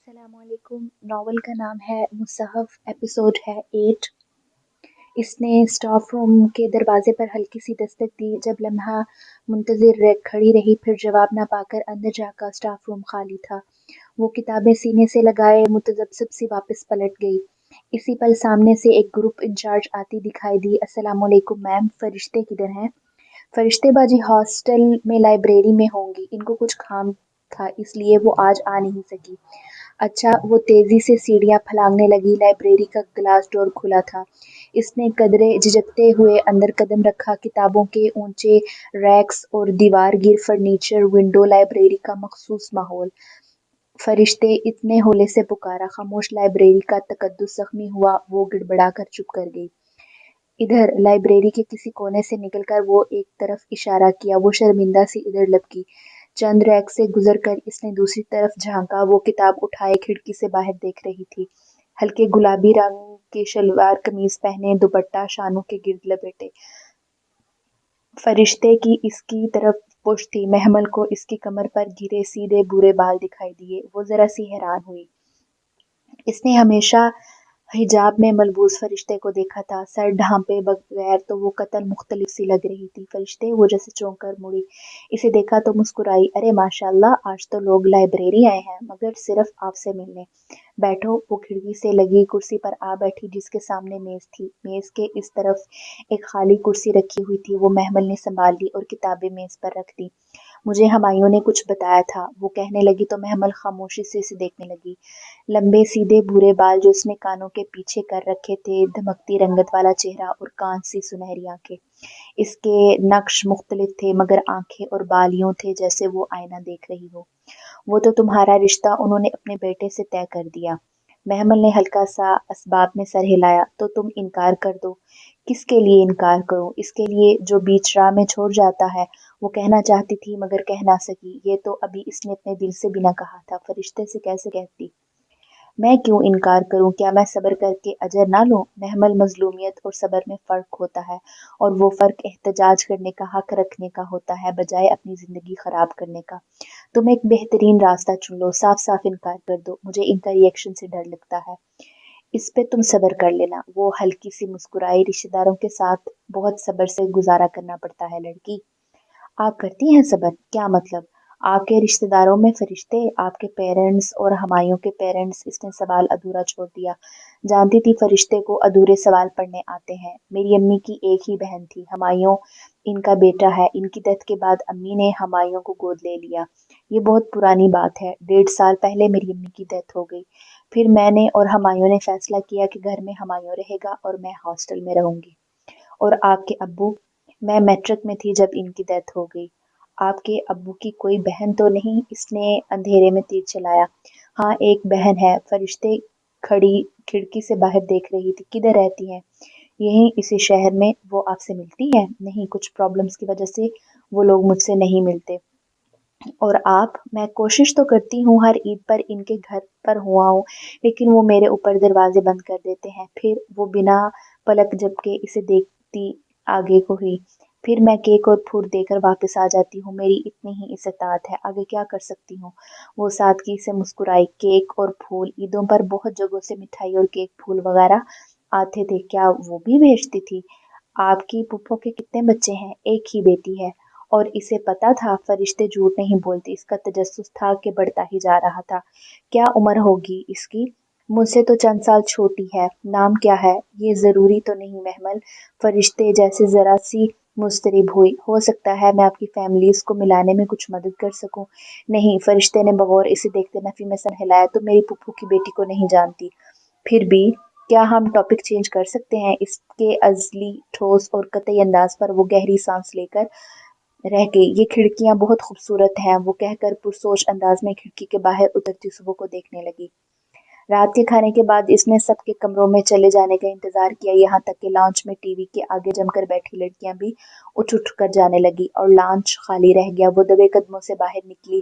अस्सलाम वालेकुम। नॉवल का नाम है मुसहफ, एपिसोड है 8। इसने स्टाफ रूम के दरवाजे पर हल्की सी दस्तक दी। जब लम्हा मुंतज़िर खड़ी रही, फिर जवाब ना पाकर अंदर झाँका। स्टाफ रूम खाली था। वो किताबें सीने से लगाए मुतज़ब्ज़िब सी वापस पलट गई। इसी पल सामने से एक ग्रुप इंचार्ज आती दिखाई दी। अस्सलाम वालेकुम मैम, फरिश्ते किधर हैं? फरिश्तेबाजी हॉस्टल में लाइब्रेरी में होंगी, इनको कुछ काम था इसलिए वो आज आ नहीं सकी। अच्छा। वो तेजी से सीढ़ियां फलांगने लगी। लाइब्रेरी का ग्लास डोर खुला था। इसने कदरे झिझकते हुए अंदर कदम रखा। किताबों के ऊंचे रैक्स और दीवार गिर फर्नीचर, विंडो, लाइब्रेरी का मखसूस माहौल। फरिश्ते इतने होले से पुकारा। खामोश लाइब्रेरी का तकद्दुस जख्मी हुआ। वो गिड़बड़ा कर चुप कर गई। इधर। लाइब्रेरी के किसी कोने से निकलकर वो एक तरफ इशारा किया। वो शर्मिंदा सी इधर लपकी। चंद रैक से गुजरकर इसने दूसरी तरफ झांका। वो किताब उठाए खिड़की से बाहर देख रही थी। हल्के गुलाबी रंग की शलवार कमीज पहने, दुपट्टा शानों के गिर्द लपेटे। फरिश्ते की इसकी तरफ पुश थी। महमल को इसकी कमर पर गिरे सीधे भूरे बाल दिखाई दिए। वो जरा सी हैरान हुई। इसने हमेशा हिजाब में मलबूस फरिश्ते को देखा था। सर ढांपे बगैर तो वो कतल मुख्तलिफ सी लग रही थी। फरिश्ते, वो जैसे चौंक कर मुड़ी। इसे देखा तो मुस्कुराई। अरे माशाल्लाह, आज तो लोग लाइब्रेरी आए हैं, मगर सिर्फ आपसे मिलने। बैठो। वो खिड़की से लगी कुर्सी पर आ बैठी, जिसके सामने मेज थी। मेज के इस तरफ एक खाली कुर्सी रखी हुई थी। वो महमल ने संभाल ली और किताबें मेज पर रख दी। मुझे हमायूं ने कुछ बताया था, वो कहने लगी तो महमल खामोशी से इसे देखने लगी। लंबे सीधे भूरे बाल जो उसने कानों के पीछे कर रखे थे, धमकती रंगत वाला चेहरा और कांच सी सुनहरी आंखें। इसके नक्श मुख्तलिफ थे, मगर आंखें और बाल यूं थे जैसे वो आईना देख रही हो। वो तो तुम्हारा रिश्ता उन्होंने अपने बेटे से तय कर दिया। महमल ने हल्का सा असबाब में सर हिलाया। तो तुम इनकार कर दो। किसके लिए इनकार करूं? इसके लिए जो बीच राह में छोड़ जाता है। वो कहना चाहती थी मगर कह ना सकी। ये तो अभी इसने अपने दिल से भी ना कहा था। फरिश्ते से कैसे कहती? मैं क्यों इनकार करूं? क्या मैं सब्र करके अजर ना लूं? महमल, मजलूमियत और सब्र में फ़र्क होता है, और वो फ़र्क एहतजाज करने का हक रखने का होता है, बजाय अपनी ज़िंदगी ख़राब करने का। तुम एक बेहतरीन रास्ता चुन लो। साफ-साफ इनकार कर दो। मुझे इनका रिएक्शन से डर लगता है। इस पे तुम सब्र कर लेना। वो हल्की सी मुस्कुराई। रिश्तेदारों के साथ बहुत सब्र से गुजारा करना पड़ता है लड़की। आप करती हैं सब्र? क्या मतलब? आपके रिश्तेदारों में फरिश्ते, आपके पेरेंट्स और हमायूं के पेरेंट्स। इसने सवाल अधूरा छोड़ दिया। जानती थी फरिश्ते को अधूरे सवाल पढ़ने आते हैं। मेरी अम्मी की एक ही बहन थी, हमायूं इनका बेटा है। इनकी डेथ के बाद अम्मी ने हमायूं को गोद ले लिया। ये बहुत पुरानी बात है। 1.5 साल पहले मेरी अम्मी की डेथ हो गई। फिर मैंने और हमायूं ने फैसला किया कि घर में हमायूं रहेगा और मैं हॉस्टल में रहूंगी। और आपके अब्बू? मैं मैट्रिक में थी जब इनकी डेथ हो गई। आपके अब्बू की कोई बहन तो नहीं? इसने अंधेरे में तीर चलाया। हाँ, एक बहन है। फरिश्ते खड़ी खिड़की से बाहर देख रही थी। किधर रहती हैं? यहीं इसी शहर में। वो आपसे मिलती है? नहीं, कुछ प्रॉब्लम्स की वजह से वो लोग मुझसे नहीं मिलते। और आप? मैं कोशिश तो करती हूँ हर ईद पर इनके घर पर हुआ हूँ, लेकिन वो मेरे ऊपर दरवाजे बंद कर देते हैं। फिर वो बिना पलक झपके इसे देखती आगे को हुई। फिर मैं केक और फूल देकर वापस आ जाती हूँ। मेरी इतनी ही इस्तात है, आगे क्या कर सकती हूँ? वो सादगी से मुस्कुराई। केक और फूल? ईदों पर बहुत जगहों से मिठाई और केक फूल वगैरह आते थे, क्या वो भी भेजती थी? आपकी पुप्पो के कितने बच्चे हैं? एक ही बेटी है। और इसे पता था फरिश्ते झूठ नहीं बोलती। इसका तजस्सुस था कि बढ़ता ही जा रहा था। क्या उम्र होगी इसकी? मुझसे तो चंद साल छोटी है। नाम क्या है? ये जरूरी तो नहीं महमल। फरिश्ते जैसे जरा सी मुस्तरिब हुई। हो सकता है मैं आपकी फैमिलीज को मिलाने में कुछ मदद कर सकूं। नहीं, फरिश्ते ने बगौर इसे देखते नफी में सर हिलाया। तो मेरी पुप्पू की बेटी को नहीं जानती? फिर भी क्या हम टॉपिक चेंज कर सकते हैं? इसके अजली, ठोस और कतई अंदाज पर वो गहरी सांस लेकर रह गई। ये खिड़कियां बहुत खूबसूरत हैं, वो कहकर पुरसोच अंदाज में खिड़की के बाहर उतरती सुबह को देखने लगी। रात के खाने के बाद इसने सबके कमरों में चले जाने का इंतजार किया, यहाँ तक कि लॉन्च में टीवी के आगे जमकर बैठी लड़कियां भी उठ उठ कर जाने लगी और लॉन्च खाली रह गया। वो दबे कदमों से बाहर निकली।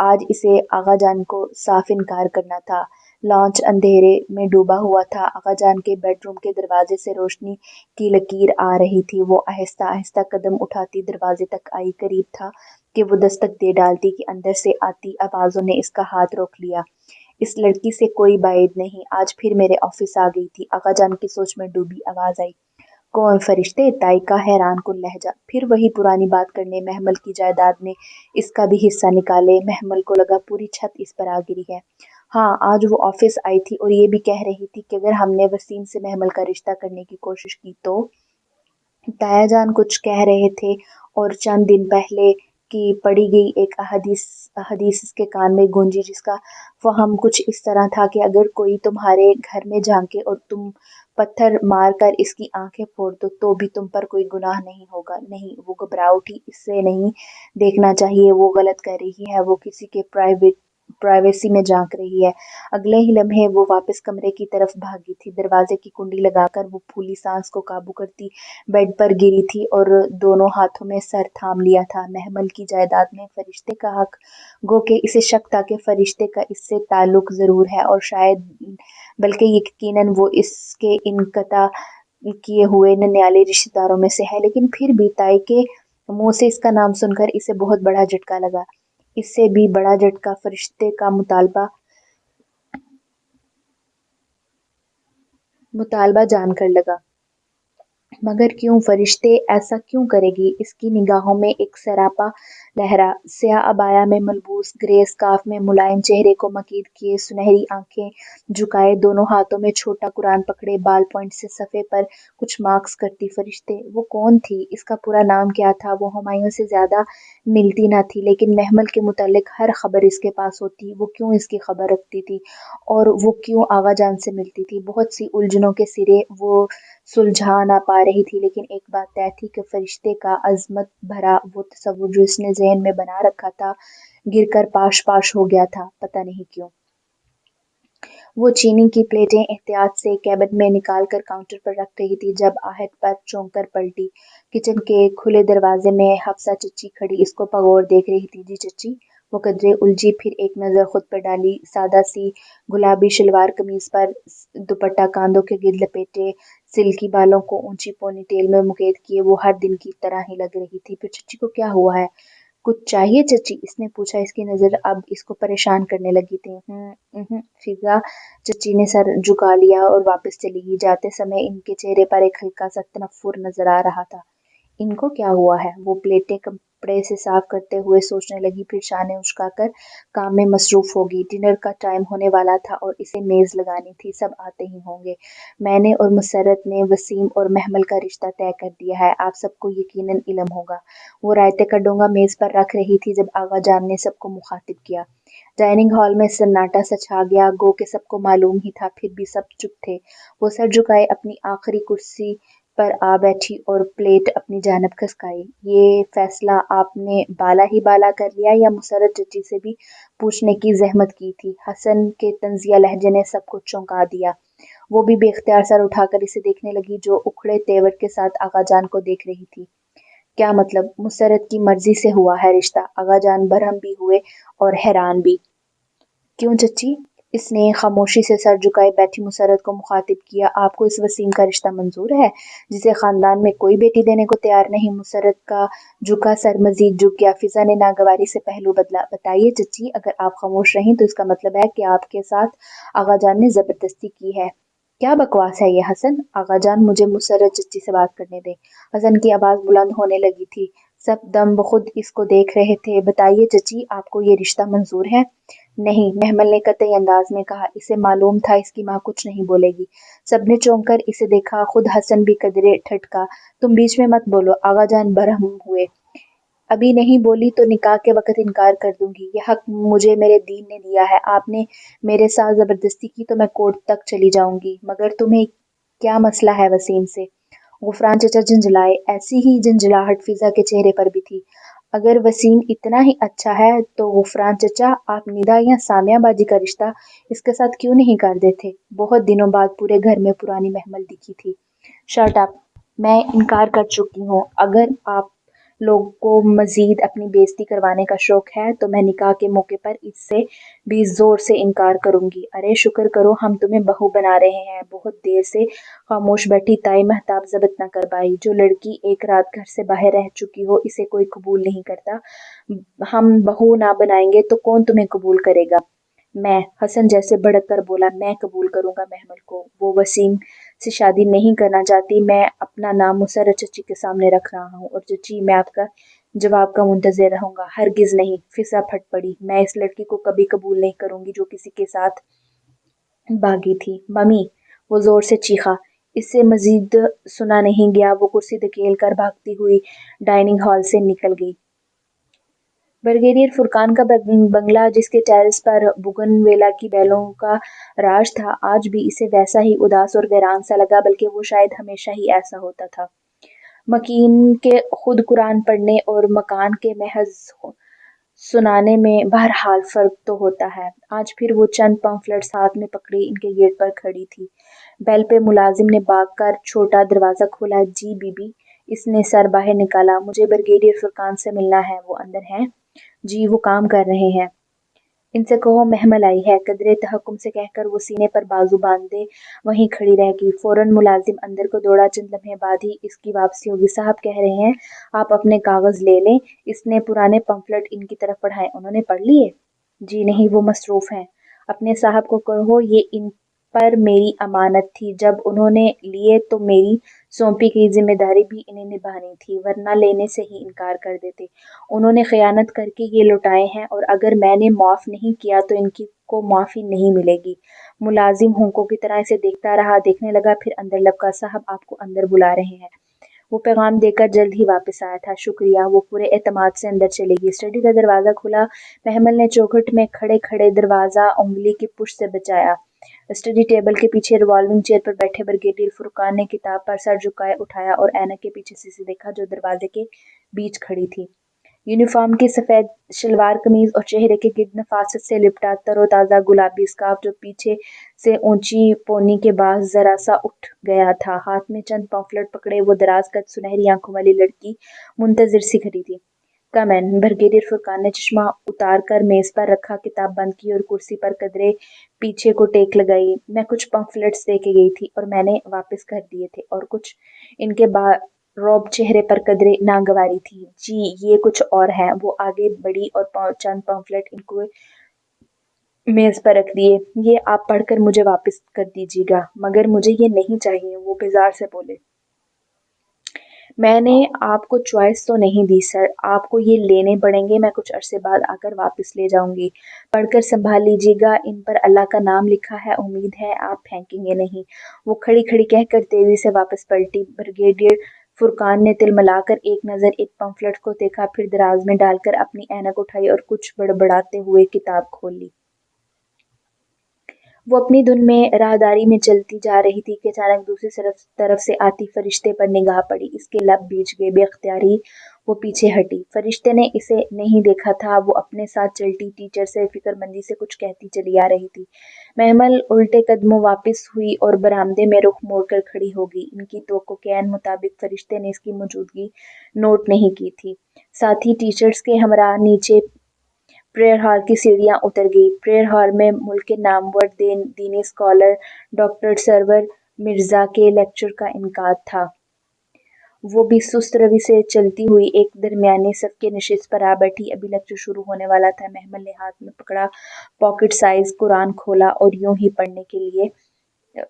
आज इसे आगा जान को साफ इनकार करना था। लॉन्च अंधेरे में डूबा हुआ था। आगा जान के बेडरूम के दरवाजे से रोशनी की लकीर आ रही थी। वो आहिस्ता आहिस्ता कदम उठाती दरवाजे तक आई। करीब था कि वो दस्तक दे डालती कि अंदर से आती आवाजों ने इसका हाथ रोक लिया। इस लड़की से कोई बाइद नहीं। आज फिर मेरे ऑफिस आ गई थी। आका जान की सोच में डूबी आवाज आई, कौन फरिश्ते? ताई का हैरान कुन लहजा। फिर वही पुरानी बात करने, महमल की जायदाद में इसका भी हिस्सा निकाले। महमल को लगा पूरी छत इस पर आ गिरी है। हाँ, आज वो ऑफिस आई थी और ये भी कह रही थी कि अगर हमने वसीम से महमल का रिश्ता करने की कोशिश की तो। ताया जान कुछ कह रहे थे और चंद दिन पहले की पढ़ी गई एक हदीस इसके कान में गूंजी, जिसका फहम कुछ इस तरह था कि अगर कोई तुम्हारे घर में झांके और तुम पत्थर मार कर इसकी आंखें फोड़ दो तो भी तुम पर कोई गुनाह नहीं होगा। नहीं, वो घबरा उठी, इससे नहीं देखना चाहिए, वो गलत कर रही है, वो किसी के प्राइवेसी में झांक रही है। अगले ही लम्हे वो वापस कमरे की तरफ भागी थी। दरवाजे की कुंडी लगाकर वो फूली सांस को काबू करती बेड पर गिरी थी और दोनों हाथों में सर थाम लिया था। महमल की जायदाद में फरिश्ते का हक, गो के इसे शक था कि फरिश्ते का इससे ताल्लुक जरूर है और शायद बल्कि यकीनन वो इसके इनकता किए हुए नन्याले रिश्तेदारों में से है। लेकिन फिर भी ताई के मुंह से इसका नाम सुनकर इसे बहुत बड़ा झटका लगा। इससे भी बड़ा झटका फरिश्ते का मुतालबा जानकर लगा। मगर क्यों? फरिश्ते ऐसा क्यों करेगी? इसकी निगाहों में एक सरापा लहरा। स्याह अबाया में मलबूस, ग्रे स्कार्फ में मुलायम चेहरे को मकीद किए, सुनहरी आंखें झुकाए, दोनों हाथों में छोटा कुरान पकड़े, बाल पॉइंट से सफ़े पर कुछ मार्क्स करती फरिश्ते। वो कौन थी? इसका पूरा नाम क्या था? वो हुमायूं से ज्यादा मिलती न थी, लेकिन महमल के मुतल्लिक हर खबर इसके पास होती। वो क्यों इसकी खबर रखती थी और वो क्यों आगा जान से मिलती थी? बहुत सी उलझनों के सिरे वो सुलझा ना पा रही थी, लेकिन एक बात तय थी कि फरिश्ते का अजमत भरा वो तस्वुर जो इसने ज़हन में बना रखा था, गिरकर पाश पाश हो गया था, पता नहीं क्यों। वो चीनी की प्लेटें एहतियात से कैबिन में निकाल कर काउंटर पर रख रही थी जब आहट पर चौंक कर पलटी। किचन के खुले दरवाजे में हफ्सा चच्ची खड़ी इसको पगोर देख रही थी। जी चच्ची। वो कदरे उलझी, फिर एक नज़र खुद पर डाली। सादा सी गुलाबी शलवार कमीज पर दुपट्टा कांधों के गिर्द लपेटे, सिल्की बालों को ऊंची पोनी टेल में मुकेद किए वो हर दिन की तरह ही लग रही थी। फिर चच्ची को क्या हुआ है? कुछ चाहिए चच्ची? इसने पूछा। इसकी नजर अब इसको परेशान करने लगी थी। फिजा चच्ची ने सर झुका लिया और वापस चली गई। जाते समय इनके चेहरे पर एक हल्का सा तनफ्फुर नजर आ रहा था। इनको क्या हुआ है? वो प्लेटें कपड़े से साफ करते हुए सोचने लगी, फिर शाने उचकाकर काम में मसरूफ होगी। डिनर का टाइम होने वाला था और इसे मेज लगानी थी। सब आते ही होंगे। मैंने और मुसर्रत ने वसीम और महमल का रिश्ता तय कर दिया है, आप सबको यकीनन इल्म होगा। वो रायते का डोंगा मेज पर रख रही थी जब आगा जान ने सबको मुखातिब किया। डाइनिंग हॉल में सन्नाटा सा छा गया। गो के सबको मालूम ही था, फिर भी सब चुप थे। वो सर झुकाए अपनी आखिरी कुर्सी पर आ बैठी और प्लेट अपनी जानब खसकाई। ये फैसला आपने बाला ही बाला कर लिया या मुसर्रत चच्ची से भी पूछने की जहमत की थी? हसन के तंजिया लहजे ने सबको चौंका दिया। वो भी बेख्तियार सर उठाकर इसे देखने लगी जो उखड़े तेवर के साथ आगाजान को देख रही थी। क्या मतलब? मुसर्रत की मर्जी से हुआ है रिश्ता? आगाजान बरहम भी हुए और हैरान भी। क्यों चच्ची? इसने खामोशी से सर झुकाए बैठी मुसर्रत को मुखातिब किया। आपको इस वसीम का रिश्ता मंजूर है जिसे खानदान में कोई बेटी देने को तैयार नहीं? मुसर्रत का झुका सर मजीद झुक गया। फिजा ने नागवारी से पहलू बदला। बताइए चच्ची, अगर आप खामोश रहीं तो इसका मतलब है कि आपके साथ आगाजान ने जबरदस्ती की है। क्या बकवास है ये हसन? आगाजान, मुझे मुसर्रत चच्ची से बात करने दे। हसन की आवाज बुलंद होने लगी थी। सब दम बखुद इसको देख रहे थे। बताइए चची, आपको ये रिश्ता मंजूर है? नहीं, महमल ने कतई अंदाज में कहा। इसे मालूम था इसकी माँ कुछ नहीं बोलेगी। सबने चौंक कर इसे देखा। खुद हसन भी कदरे ठटका। तुम बीच में मत बोलो, आगाजान बरहम हुए। अभी नहीं बोली तो निकाह के वक्त इनकार कर दूंगी। ये हक मुझे मेरे दीन ने दिया है। आपने मेरे साथ जबरदस्ती की तो मैं कोर्ट तक चली जाऊंगी। मगर तुम्हें क्या मसला है वसीम से? गुफरान चचा झंझलाए। ऐसी ही झंझलाहट फिजा के चेहरे पर भी थी। अगर वसीम इतना ही अच्छा है तो गुफरान चचा, आप निदा या सामिया बाजी का रिश्ता इसके साथ क्यों नहीं कर देते? बहुत दिनों बाद पूरे घर में पुरानी महमल दिखी थी। शट अप, मैं इनकार कर चुकी हूँ। अगर आप लोगों को मजीद अपनी बेइज्जती करवाने का शौक है तो मैं निकाह के मौके पर इससे भी जोर से इनकार करूंगी। अरे शुक्र करो हम तुम्हें बहू बना रहे हैं। बहुत देर से खामोश बैठी ताई महताब जब्त न कर पाई। जो लड़की एक रात घर से बाहर रह चुकी हो इसे कोई कबूल नहीं करता। हम बहू ना बनाएंगे तो कौन तुम्हें कबूल करेगा? मैं, हसन जैसे भड़क कर बोला, मैं कबूल करूंगा महमल को। वो वसीम से शादी नहीं करना चाहती। मैं अपना नाम मुसर्रत चची के सामने रख रहा हूँ, और चची मैं आपका जवाब का मुंतज़िर रहूंगा। हरगिज नहीं, फिजा फट पड़ी। मैं इस लड़की को कभी कबूल नहीं करूंगी जो किसी के साथ भागी थी। मम्मी, वो जोर से चीखा। इससे मजीद सुना नहीं गया। वो कुर्सी धकेल कर भागती हुई डाइनिंग हॉल से निकल गई। ब्रिगेडियर फुरकान का बंगला, जिसके टेरेस पर बुगनवेला की बेलों का राज था, आज भी इसे वैसा ही उदास और वीरान सा लगा, बल्कि वो शायद हमेशा ही ऐसा होता था। मकीन के खुद कुरान पढ़ने और मकान के महज सुनाने में बहरहाल फर्क तो होता है। आज फिर वो चंद पम्फलेट्स हाथ में पकड़े इनके गेट पर खड़ी थी। बेल पे मुलाजिम ने भाग कर छोटा दरवाज़ा खोला। जी बीबी, इसने सर बाहर निकाला। मुझे ब्रिगेडियर फुरकान से मिलना है। वो अंदर हैं? जी, वो काम कर रहे हैं। इनसे कहो महमल आई है। कदरे तहक्कुम से कहकर वो सीने पर बाजू बांधे वहीं खड़ी रह गई। फौरन मुलाजिम अंदर को दौड़ा। चंद लम्हे बाद ही इसकी वापसी होगी। साहब कह रहे हैं आप अपने कागज ले लें। इसने पुराने पम्फलेट इनकी तरफ पढ़ाए। उन्होंने पढ़ लिए? जी नहीं, वो मसरूफ हैं। अपने साहब को कहो ये इन पर मेरी अमानत थी। जब उन्होंने लिए तो मेरी सौंपी गई जिम्मेदारी भी इन्हें निभानी थी, वरना लेने से ही इनकार कर देते। उन्होंने खयानत करके ये लौटाए हैं, और अगर मैंने माफ़ नहीं किया तो इनकी को माफ़ी नहीं मिलेगी। मुलाजिम होंकों की तरह इसे देखता रहा। देखने लगा, फिर अंदर लपका। साहब आपको अंदर बुला रहे हैं। वो पैगाम देकर जल्द ही वापस आया था। शुक्रिया। वो पूरे एतमाद से अंदर चली गई। स्टडी का दरवाज़ा खुला। महमल ने चौखट में खड़े खड़े दरवाज़ा उंगली की पुश से बचाया। स्टडी टेबल के पीछे रिवॉल्विंग चेयर पर बैठे ब्रिगेडियर फुरकान ने किताब पर सर झुकाए उठाया और ऐनक के पीछे से देखा, जो दरवाजे के बीच खड़ी थी। यूनिफॉर्म की सफ़ेद शलवार कमीज और चेहरे के गिर्द नफासत से लिपटा तरोताज़ा गुलाबी स्कार्फ, जो पीछे से ऊंची पोनी के बाद जरा सा उठ गया था। हाथ में चंद पम्फलेट पकड़े वो दराज कद सुनहरी आंखों वाली लड़की मुंतजिर सी खड़ी थी। कमेन। ब्रिगेडियर फुरकान ने चश्मा उतार कर मेज पर रखा, किताब बंद की और कुर्सी पर कदरे पीछे को टेक लगाई। मैं कुछ पम्फलेट्स दे के गई थी और मैंने वापस कर दिए थे, और कुछ इनके बाद रौब चेहरे पर कदरे नागवारी थी। जी, ये कुछ और है। वो आगे बढ़ी और चंद पम्फलेट इनको मेज पर रख दिए। ये आप पढ़कर मुझे वापस कर दीजिएगा। मगर मुझे ये नहीं चाहिए, वो बेजार से बोले। मैंने आपको चॉइस तो नहीं दी सर, आपको ये लेने पड़ेंगे। मैं कुछ अरसे बाद आकर वापस ले जाऊंगी। पढ़कर संभाल लीजिएगा, इन पर अल्लाह का नाम लिखा है, उम्मीद है आप फेंकेंगे नहीं। वो खड़ी खड़ी कहकर तेजी से वापस पलटी। ब्रिगेडियर फुरकान ने तिलमिलाकर एक नज़र एक पम्फलेट को देखा, फिर दराज में डालकर अपनी ऐनक उठाई और कुछ बड़बड़ाते हुए किताब खोल ली। वो अपनी धुन में राहदारी में चलती जा रही थी कि अचानक दूसरी तरफ से आती फरिश्ते पर निगाह पड़ी। इसके लब भीज गए। बेख्तियार ही वो पीछे हटी। फरिश्ते ने इसे नहीं देखा था। वो अपने साथ चलती टीचर से फिक्रमंदी से कुछ कहती चली आ रही थी। महमल उल्टे कदमों वापस हुई और बरामदे में रुख मोड़कर खड़ी हो गई। इनकी तवक्को के ऐन मुताबिक फरिश्ते ने इसकी मौजूदगी नोट नहीं की थी। साथ ही टीचर्स के हमरा नीचे प्रेयर हॉल की सीढ़ियां उतर गई। प्रेयर हॉल में मुल्क के नामवर दीनी स्कॉलर डॉक्टर सरवर मिर्जा के लेक्चर का इनकाद था। वो भी सुस्त रवि से चलती हुई एक दरमियानी सफ के नशिस्त पर आ बैठी। अभी लेक्चर शुरू होने वाला था। महमल ने हाथ में पकड़ा पॉकेट साइज कुरान खोला और यूं ही पढ़ने के लिए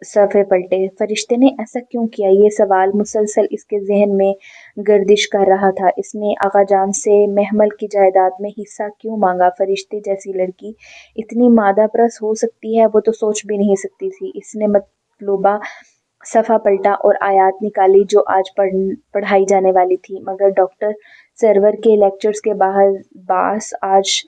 सफ़े पलटे। फरिश्ते ने ऐसा क्यों किया? ये सवाल मुसलसल इसके जहन में गर्दिश कर रहा था। इसने आगाजान से महमल की जायदाद में हिस्सा क्यों मांगा? फरिश्ते जैसी लड़की इतनी मादाप्रस्त हो सकती है, वो तो सोच भी नहीं सकती थी। इसने मतलूबा सफ़ा पलटा और आयत निकाली जो आज पढ़ाई जाने वाली थी। मगर डॉक्टर सरवर के लेक्चर्स के बास आज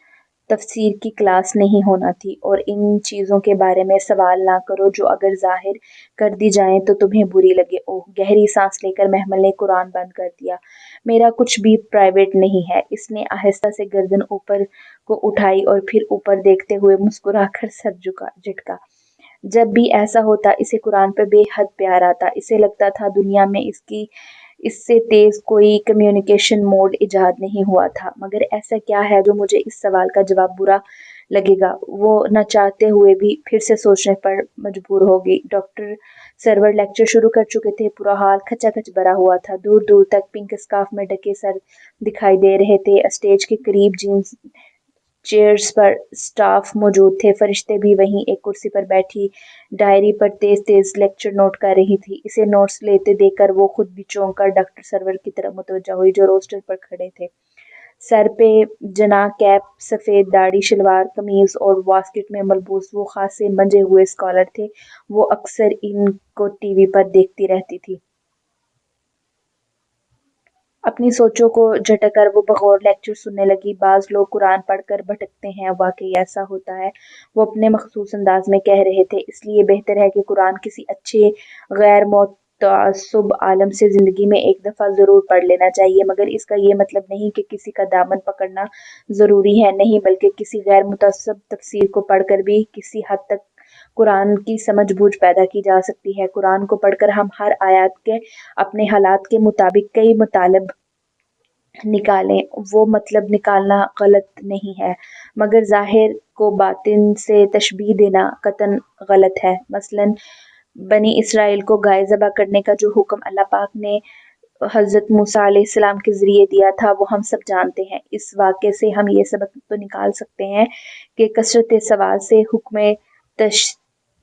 तफसीर की क्लास नहीं होना थी, और इन चीज़ों के बारे में सवाल ना करो जो अगर जाहिर कर दी जाएं तो तुम्हें बुरी लगे। ओह! गहरी सांस लेकर महमल ने कुरान बंद कर दिया। मेरा कुछ भी प्राइवेट नहीं है। इसने आहिस्ता से गर्दन ऊपर को उठाई और फिर ऊपर देखते हुए मुस्कुराकर सर झटका। जब भी ऐसा होता इसे कुरान पर बेहद प्यार आता। इसे लगता था दुनिया में इससे तेज कोई कम्युनिकेशन मोड इजाद नहीं हुआ था। मगर ऐसा क्या है जो मुझे इस सवाल का जवाब बुरा लगेगा? वो न चाहते हुए भी फिर से सोचने पर मजबूर हो गई। डॉक्टर सरवर लेक्चर शुरू कर चुके थे। पूरा हॉल खचाखच भरा हुआ था। दूर दूर तक पिंक स्कार्फ में ढके सर दिखाई दे रहे थे। स्टेज के करीब چیئرز پر سٹاف موجود تھے، فرشتے بھی وہیں ایک کرسی پر بیٹھی ڈائری پر تیز تیز لیکچر نوٹ کر رہی تھی۔ اسے نوٹس لیتے دیکھ کر وہ خود بھی چونک کر ڈاکٹر سرور کی طرف متوجہ ہوئی جو روسٹر پر کھڑے تھے۔ سر پہ جناح کیپ، سفید داڑھی، شلوار قمیض اور واسکٹ میں ملبوس وہ خاصے منجے ہوئے اسکالر تھے۔ وہ اکثر ان کو ٹی وی پر دیکھتی رہتی تھی۔ اپنی سوچوں کو جھٹک کر وہ بغور لیکچر سننے لگی۔ بعض لوگ قرآن پڑھ کر بھٹکتے ہیں، واقعی ایسا ہوتا ہے، وہ اپنے مخصوص انداز میں کہہ رہے تھے۔ اس لیے بہتر ہے کہ قرآن کسی اچھے غیر متعصب عالم سے زندگی میں ایک دفعہ ضرور پڑھ لینا چاہیے، مگر اس کا یہ مطلب نہیں کہ کسی کا دامن پکڑنا ضروری ہے، نہیں، بلکہ کسی غیر متعصب تفسیر کو پڑھ کر بھی کسی حد تک قرآن کی سمجھ بوجھ پیدا کی جا سکتی ہے۔ قرآن کو پڑھ کر ہم ہر آیت کے اپنے حالات کے مطابق کئی مطالب نکالیں، وہ مطلب نکالنا غلط نہیں ہے، مگر ظاہر کو باطن سے تشبیہ دینا قطعاً غلط ہے۔ مثلاً بنی اسرائیل کو گائے ذبح کرنے کا جو حکم اللہ پاک نے حضرت موسیٰ علیہ السلام کے ذریعے دیا تھا، وہ ہم سب جانتے ہیں۔ اس واقعے سے ہم یہ سبق تو نکال سکتے ہیں کہ کثرت سوال سے حکم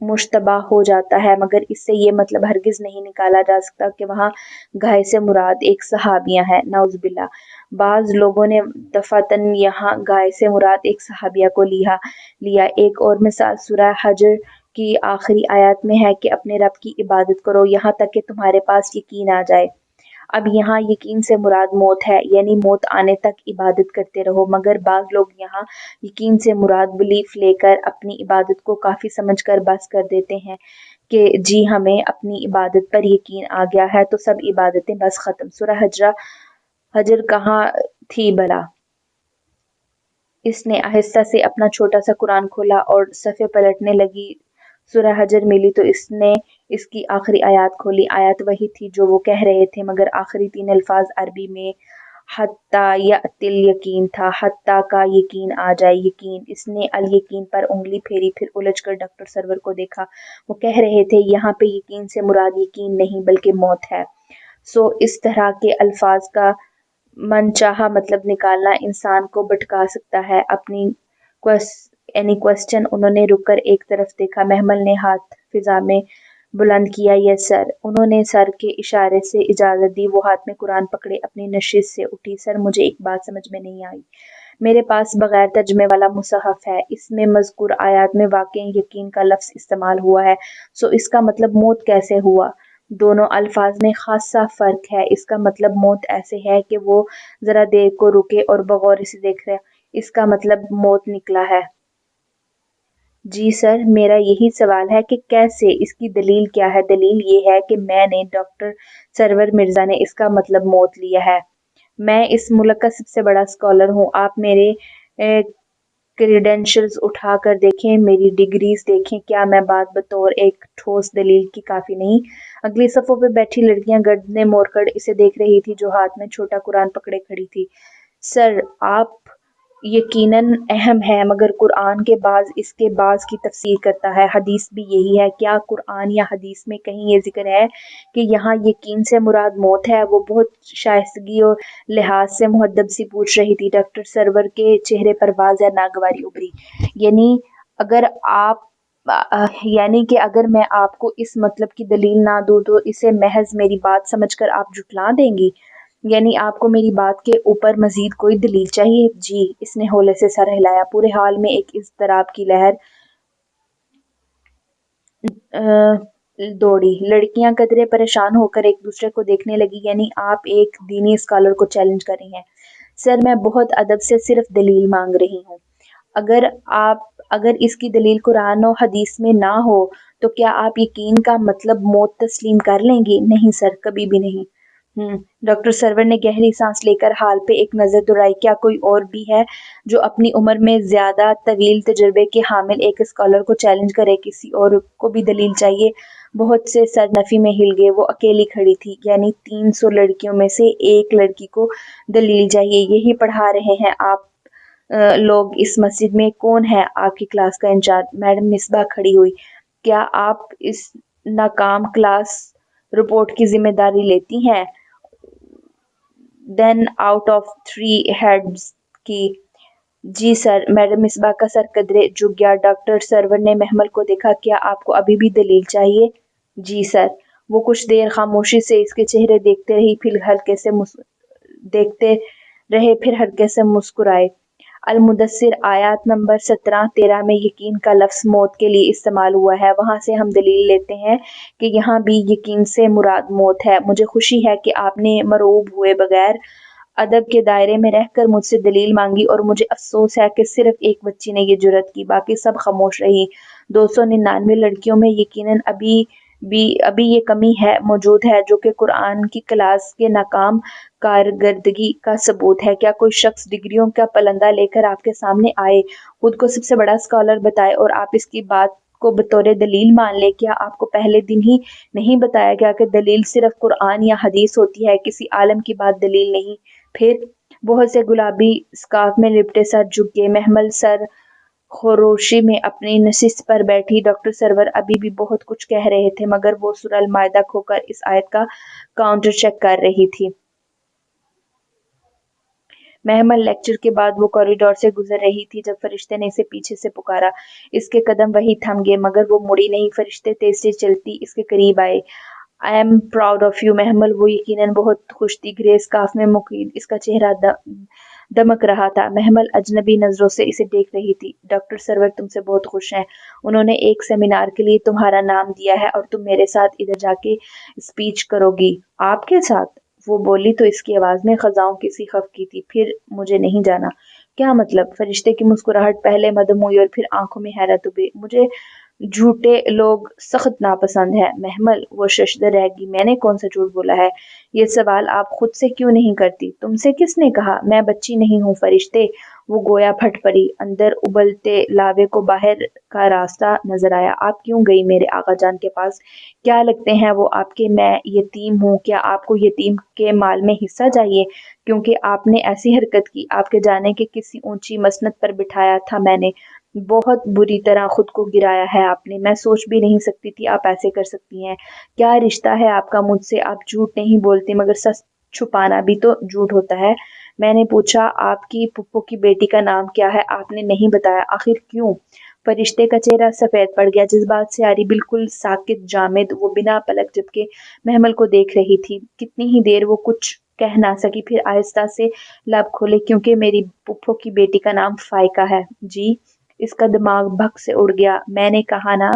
مشتبہ ہو جاتا ہے، مگر اس سے یہ مطلب ہرگز نہیں نکالا جا سکتا کہ وہاں گائے سے مراد ایک صحابیہ ہے، نعوذ باللہ۔ بعض لوگوں نے دفعتاً یہاں گائے سے مراد ایک صحابیہ کو لیا۔ ایک اور مثال سورہ حجر کی آخری آیات میں ہے کہ اپنے رب کی عبادت کرو یہاں تک کہ تمہارے پاس یقین آ جائے۔ اب یہاں یقین سے مراد موت ہے، یعنی موت آنے تک عبادت کرتے رہو، مگر بعض لوگ یہاں یقین سے مراد بلیف لے کر اپنی عبادت کو کافی سمجھ کر بس کر دیتے ہیں کہ جی ہمیں اپنی عبادت پر یقین آ گیا ہے تو سب عبادتیں بس ختم۔ سورہ حجر کہاں تھی بھلا؟ اس نے آہستہ سے اپنا چھوٹا سا قرآن کھولا اور صفحے پلٹنے لگی۔ سورہ حجر ملی تو اس نے اس کی آخری آیات کھولی۔ آیت وہی تھی جو وہ کہہ رہے تھے، مگر آخری 3 الفاظ عربی میں حتیٰ یأتی الیقین تھا، حتیٰ کا یقین آ جائے، یقین۔ اس نے الیقین پر انگلی پھیری، پھر الجھ کر ڈاکٹر سرور کو دیکھا۔ وہ کہہ رہے تھے یہاں پہ یقین سے مراد یقین نہیں بلکہ موت ہے۔ سو اس طرح کے الفاظ کا من چاہا مطلب نکالنا انسان کو بھٹکا سکتا ہے۔ اپنی کوسچن انہوں نے رک کر ایک طرف دیکھا۔ محمل نے ہاتھ فضا میں بلند کیا، یس سر۔ انہوں نے سر کے اشارے سے اجازت دی۔ وہ ہاتھ میں قرآن پکڑے اپنی نشست سے اٹھی۔ سر مجھے ایک بات سمجھ میں نہیں آئی۔ میرے پاس بغیر ترجمے والا مصحف ہے، اس میں مذکور آیات میں واقعی یقین کا لفظ استعمال ہوا ہے، سو اس کا مطلب موت کیسے ہوا؟ دونوں الفاظ میں خاصا فرق ہے۔ اس کا مطلب موت ایسے ہے کہ وہ ذرا دیر کو رکے اور بغور اسے دیکھ رہے، اس کا مطلب موت نکلا ہے۔ جی سر، میرا یہی سوال ہے کہ کیسے، اس کی دلیل کیا ہے؟ دلیل یہ ہے کہ میں نے ڈاکٹر سرور مرزا نے اس کا مطلب موت لیا ہے۔ میں اس ملک کا سب سے بڑا اسکالر ہوں، آپ میرے کریڈینشلز اٹھا کر دیکھیں، میری ڈگریز دیکھیں، کیا میں بات بطور ایک ٹھوس دلیل کی کافی نہیں؟ اگلی صفوں پہ بیٹھی لڑکیاں گردنیں موڑ کر اسے دیکھ رہی تھی جو ہاتھ میں چھوٹا قرآن پکڑے کھڑی تھی۔ سر، آپ یقیناً اہم ہے، مگر قرآن کے بعض اس کے بعض کی تفسیر کرتا ہے، حدیث بھی یہی ہے۔ کیا قرآن یا حدیث میں کہیں یہ ذکر ہے کہ یہاں یقین سے مراد موت ہے؟ وہ بہت شائستگی اور لحاظ سے مہذب سی پوچھ رہی تھی۔ ڈاکٹر سرور کے چہرے پر واضح ناگواری ابھری۔ یعنی کہ اگر میں آپ کو اس مطلب کی دلیل نہ دوں تو اسے محض میری بات سمجھ کر آپ جھٹلا دیں گی؟ یعنی آپ کو میری بات کے اوپر مزید کوئی دلیل چاہیے؟ جی، اس نے ہولے سے سر ہلایا۔ پورے حال میں ایک اضطراب کی لہر دوڑی۔ لڑکیاں قدرے پریشان ہو کر ایک دوسرے کو دیکھنے لگی۔ یعنی آپ ایک دینی اسکالر کو چیلنج کر رہی ہیں؟ سر، میں بہت ادب سے صرف دلیل مانگ رہی ہوں۔ اگر اس کی دلیل قرآن و حدیث میں نہ ہو تو کیا آپ یقین کا مطلب موت تسلیم کر لیں گی؟ نہیں سر، کبھی بھی نہیں۔ ڈاکٹر سرور نے گہری سانس لے کر حال پہ ایک نظر دوڑائی۔ کیا کوئی اور بھی ہے جو اپنی عمر میں زیادہ طویل تجربے کے حامل ایک اسکالر کو چیلنج کرے؟ کسی اور کو بھی دلیل چاہیے؟ بہت سے سر نفی میں ہل گئے۔ وہ اکیلی کھڑی تھی، یعنی 300 لڑکیوں میں سے ایک لڑکی کو دلیل چاہیے۔ یہی پڑھا رہے ہیں آپ لوگ اس مسجد میں؟ کون ہے آپ کی کلاس کا انچارج؟ میڈم مصباح کھڑی ہوئی۔ کیا آپ اس ناکام کلاس رپورٹ کی ذمہ داری لیتی ہیں؟ دین آؤٹ آف 3 ہیڈز کی جی سر۔ میڈم مصباح کا سر قدرے جھک گیا۔ ڈاکٹر سرور نے محمل کو دیکھا۔ کیا آپ کو ابھی بھی دلیل چاہیے؟ جی سر۔ وہ کچھ دیر خاموشی سے اس کے چہرے دیکھتے رہے پھر ہلکے سے مسکرائے۔ المدثر آیات نمبر 17-13 میں یقین کا لفظ موت کے لیے استعمال ہوا ہے، وہاں سے ہم دلیل لیتے ہیں کہ یہاں بھی یقین سے مراد موت ہے۔ مجھے خوشی ہے کہ آپ نے مرعوب ہوئے بغیر ادب کے دائرے میں رہ کر مجھ سے دلیل مانگی، اور مجھے افسوس ہے کہ صرف ایک بچی نے یہ جرأت کی، باقی سب خاموش رہی۔ 299 لڑکیوں میں یقیناً ابھی یہ کمی موجود ہے جو کہ قرآن کی کلاس کے ناکام کارکردگی کا ثبوت ہے۔ کیا کوئی شخص ڈگریوں کا پلندہ لے کر آپ کے سامنے آئے، خود کو سب سے بڑا اسکالر بتائے اور آپ اس کی بات کو بطور دلیل مان لے؟ کیا آپ کو پہلے دن ہی نہیں بتایا گیا کہ دلیل صرف قرآن یا حدیث ہوتی ہے، کسی عالم کی بات دلیل نہیں؟ پھر بہت سے گلابی اسکارف میں لپٹے سر جھک گئے۔ محمل سر خروشی میں اپنی نشست پر بیٹھی۔ ڈاکٹر سرور ابھی بھی بہت کچھ کہہ رہے تھے مگر وہ سورہ المائدہ کھو کر اس آیت کا کاؤنٹر چیک کر رہی تھی۔ محمل لیکچر کے بعد وہ کوریڈور سے گزر رہی تھی جب فرشتے نے اسے پیچھے سے پکارا۔ اس کے قدم وہیں تھم گئے مگر وہ مڑی نہیں۔ فرشتے تیز تیز چلتی اس کے قریب آئے۔ "I am proud of you محمل"۔ وہ یقیناً بہت خوش تھی۔ گرے اسکارف میں مقید اس کا چہرہ دمک رہا تھا۔ محمل اجنبی نظروں سے اسے دیکھ رہی تھی۔ "ڈاکٹر سرور تم سے بہت خوش ہیں۔ انہوں نے ایک سیمینار کے لیے تمہارا نام دیا ہے اور تم میرے ساتھ ادھر جا کے اسپیچ کرو گی۔ آپ کے ساتھ؟ وہ بولی تو اس کی آواز میں خزاں کی سی خفگی تھی۔ "پھر مجھے نہیں جانا۔" "کیا مطلب؟" فرشتے کی مسکراہٹ پہلے مدھم ہوئی اور پھر آنکھوں میں حیرت ابھری۔ "مجھے جھوٹے لوگ سخت ناپسند ہیں محمل"۔ وہ ششدر رہ گئی۔ "میں نے کون سا جھوٹ بولا ہے؟ یہ سوال آپ خود سے کیوں نہیں کرتی؟ تم سے کس نے کہا؟ میں بچی نہیں ہوں فرشتے"۔ وہ گویا پھٹ پڑی۔ اندر ابلتے لاوے کو باہر کا راستہ نظر آیا۔ "آپ کیوں گئی میرے آقا جان کے پاس؟ کیا لگتے ہیں وہ آپ کے؟ میں یتیم ہوں؟ کیا آپ کو یتیم کے مال میں حصہ چاہیے؟ کیونکہ آپ نے ایسی حرکت کی، آپ کے جانے کے کسی اونچی مسند پر بٹھایا تھا میں نے۔ بہت بری طرح خود کو گرایا ہے آپ نے۔ میں سوچ بھی نہیں سکتی تھی آپ ایسے کر سکتی ہیں۔ کیا رشتہ ہے آپ کا مجھ سے؟ آپ جھوٹ نہیں بولتی مگر سچ چھپانا بھی تو جھوٹ ہوتا ہے"۔ میں نے پوچھا آپ کی پھپھو کی بیٹی کا نام کیا ہے؟ آپ نے نہیں بتایا۔ "آخر کیوں؟" فرشتے کا چہرہ سفید پڑ گیا۔ جذبات سے عاری، بالکل ساکت، جامد، وہ بنا پلک جھپکے محمل کو دیکھ رہی تھی۔ کتنی ہی دیر وہ کچھ کہہ نہ سکی، پھر آہستہ سے لب کھولے۔ "کیونکہ میری پھپھو کی بیٹی کا نام فائقہ ہے"۔ "جی"۔ اس کا دماغ بھگ سے اڑ گیا۔ "میں نے کہا نا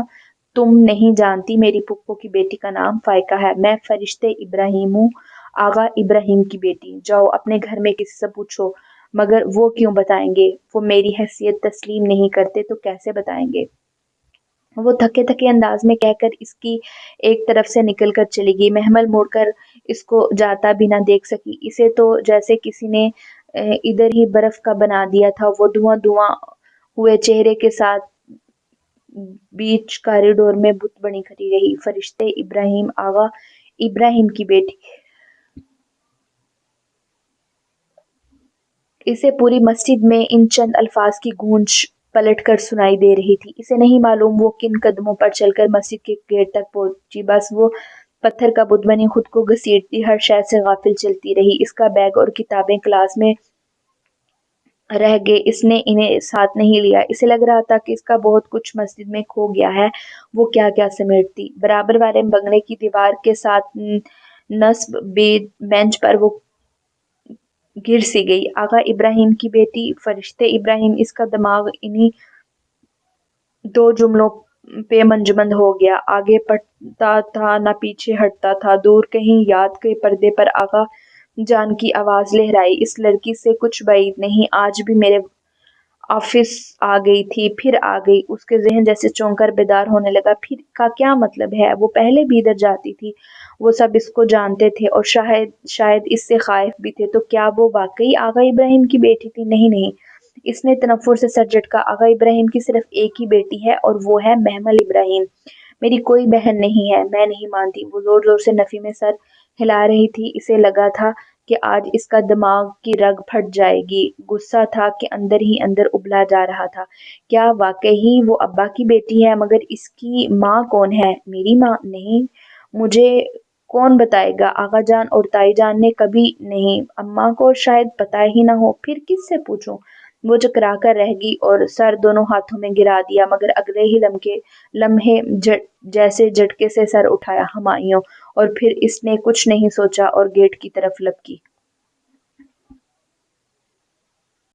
تم نہیں جانتی، میری پھپھو کی بیٹی کا نام فائقہ ہے۔ میں فرشتے ابراہیم ہوں، آغا ابراہیم کی بیٹی۔ جاؤ اپنے گھر میں کسی سے پوچھو"۔ "مگر وہ کیوں بتائیں گے؟ وہ میری حیثیت تسلیم نہیں کرتے تو کیسے بتائیں گے"۔ وہ تھکے تھکے انداز میں کہہ کر اس کی ایک طرف سے نکل کر چلی گئی۔ محمل مڑ کر اس کو جاتا بھی نہ دیکھ سکی۔ اسے تو جیسے کسی نے ادھر ہی برف کا بنا دیا تھا۔ وہ دھواں دھواں ہوئے چہرے کے ساتھ بیچ کاریڈور میں بت بنی کھڑی رہی۔ "فرشتے ابراہیم، آغا ابراہیم کی بیٹی"۔ اسے پوری مسجد میں ان چند الفاظ کی گونج پلٹ کر سنائی دے رہی تھی۔ اسے نہیں معلوم وہ کن قدموں پر چل کر مسجد کے گیٹ تک پہنچی، بس وہ پتھر کا بت بنی خود کو گھسیٹتی ہر شے سے غافل چلتی رہی۔ اس کا بیگ اور کتابیں کلاس میں رہ گئے، اس نے انہیں ساتھ نہیں لیا۔ اسے لگ رہا تھا کہ اس کا بہت کچھ مسجد میں کھو گیا ہے۔ وہ کیا کیا سمیٹتی۔ برابر والے بنگلے کی دیوار کے ساتھ نصب بینچ پر وہ گر سی گئی۔ "آغا ابراہیم کی بیٹی"، "فرشتے ابراہیم"۔ اس کا دماغ انہی دو جملوں پہ منجمد ہو گیا۔ آگے بڑھتا تھا نہ پیچھے ہٹتا تھا۔ دور کہیں یاد کے پردے پر آقا جان کی آواز لہرائی، "اس لڑکی سے کچھ بعید نہیں، آج بھی میرے آفس آ گئی تھی، پھر آ گئی"۔ اس کا ذہن جیسے چونک کر بیدار ہونے لگا۔ "پھر" کا کیا مطلب ہے؟ وہ پہلے بھی ادھر جاتی تھی، وہ سب اس کو جانتے تھے اور شاید اس سے خائف بھی تھے، تو کیا وہ واقعی آغا ابراہیم کی بیٹی تھی؟ "نہیں نہیں"۔ اس نے تنفر سے سر جھٹکا۔ "آغا ابراہیم کی صرف ایک ہی بیٹی ہے اور وہ ہے محمل ابراہیم۔ میری کوئی بہن نہیں ہے"۔ "میں نہیں مانتی"۔ وہ زور زور سے نفی میں سر ہلا رہی تھی۔ اسے لگا تھا کہ آج اس کا دماغ کی رگ پھٹ جائے گی۔ غصہ تھا کہ اندر ہی اندر ابلا جا رہا تھا۔ "کیا واقعی وہ ابا کی بیٹی ہے؟ مگر اس کی ماں کون ہے"؟ "میری ماں"؟ "نہیں"۔ "مجھے کون بتائے گا"؟ "آقا جان اور تائی جان نے کبھی"؟ "نہیں"۔ "اماں کو شاید پتہ ہی نہ ہو"۔ "پھر کس سے پوچھوں"؟ وہ چکرا کر رہ گئی اور سر دونوں ہاتھوں میں گرا دیا، مگر اگلے ہی لمحے جیسے جھٹکے سے سر اٹھایا۔ ہمایوں! اور پھر اس نے کچھ نہیں سوچا اور گیٹ کی طرف لپکی۔